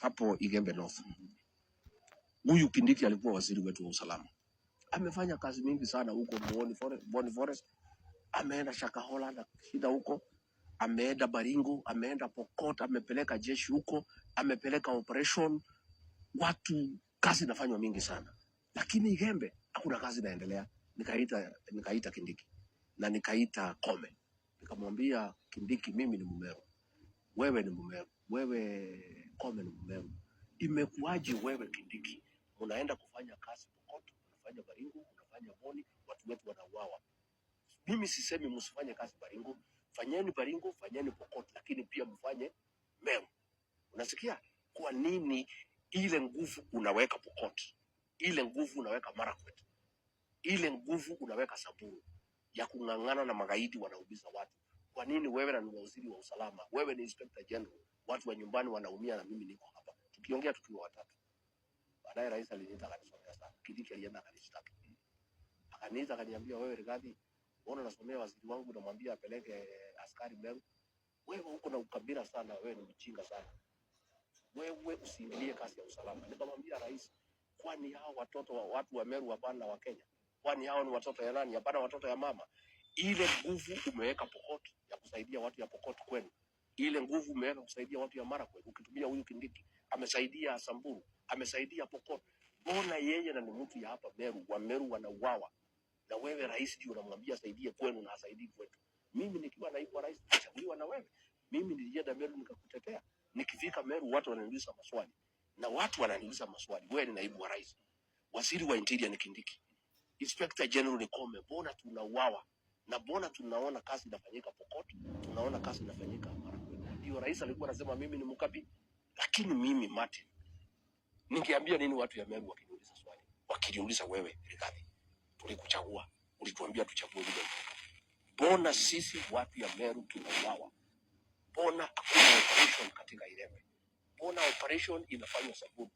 hapo Igembe North. Huyu Kindiki alikuwa waziri wetu wa usalama. Amefanya kazi mingi sana huko Boni Forest. Ameenda Shakahola na shida huko. Ameenda Baringo, ameenda Pokot, amepeleka jeshi huko, amepeleka operation. Watu kazi inafanywa mingi sana. Lakini Igembe hakuna kazi inaendelea. Nikaita Kindiki na nikaita Kome. Nikamwambia Kindiki, mimi ni Mumeru. Wewe ni Mumeru. Wewe Kome ni Mumeru. Imekuaje wewe Kindiki unaenda kufanya kazi Pokot, unafanya Baringo, unafanya Boni, watu wetu wanauawa? Mimi sisemi msifanye kazi Baringo, fanyeni Baringo, fanyeni Pokot, lakini pia mfanye Meru. Unasikia? Kwa nini ile nguvu unaweka Pokot, ile nguvu unaweka Marakwet, ile nguvu unaweka Samburu ya kung'ang'ana na magaidi wanaumiza watu? Kwa nini wewe na waziri wa usalama, wewe ni inspector general, watu wa nyumbani wanaumia na mimi niko hapa tukiongea tukiwa watatu? Baadaye rais aliniita akanisomea sana. Kindiki alienda akanishtaki. Akaniita akaniambia, wewe Rigathi, mbona unasomea waziri wangu unamwambia apeleke askari Meru? Wewe uko na ukabila sana, wewe ni mjinga sana. Wewe usiingilie kazi ya usalama. Nikamwambia rais, kwani hao watoto wa watu wa Meru hapana wa Kenya? Kwani hao ni watoto ya nani? Hapana watoto ya mama. Ile nguvu umeweka Pokot ya kusaidia watu ya Pokot kwenu. Ile nguvu umeweka kusaidia watu ya Marakwet. Ukitumia huyu Kindiki amesaidia Samburu, amesaidia Pokot. Mbona yeye na ni mtu ya hapa Meru, wa Meru wanauawa? Na wewe rais ndio unamwambia saidie kwenu na asaidie kwetu. Mimi nikiwa naibu wa rais nachaguliwa na wewe. Mimi nilienda Meru nikakutetea. Nikifika Meru watu wananiuliza maswali. Na watu wananiuliza maswali. Wewe ni naibu wa rais. Waziri wa Interior ni Kindiki. Inspector General ni Kome. Mbona tunauawa? Na mbona tunaona kazi inafanyika Pokot, tunaona kazi inafanyika Marakwet? Ndio rais alikuwa anasema mimi ni mkabi. Lakini mimi Martin, ningeambia nini watu ya Meru wakiniuliza swali? Wakiniuliza wewe Rigathi, tulikuchagua, ulituambia tuchague yule mtu. Mbona sisi watu ya Meru tunauawa? Mbona hakuna operation katika Ilembe? Mbona operation inafanywa Samburu?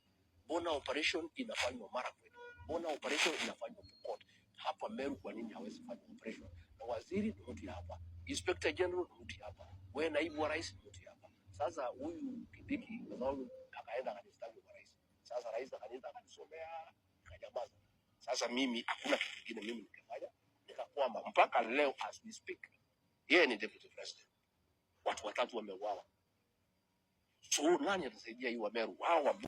Mbona operation inafanywa Marakwet? Mbona operation inafanywa Pokot? Hapa Meru kwa nini hawezi fanya operation? Na waziri ni mtu hapa, inspector general ni mtu hapa, wewe naibu wa rais ni mtu hapa. Sasa huyu Kindiki kwa sababu akaenda akanistaki kwa rais. Sasa rais akaniita akanisomea akanyamaza. Sasa mimi hakuna kitu kingine mimi nikafanya, nikakwama mpaka leo as we speak. Yeye ni deputy president. Watu watatu wameuawa. So nani atasaidia hii wa Meru? Wao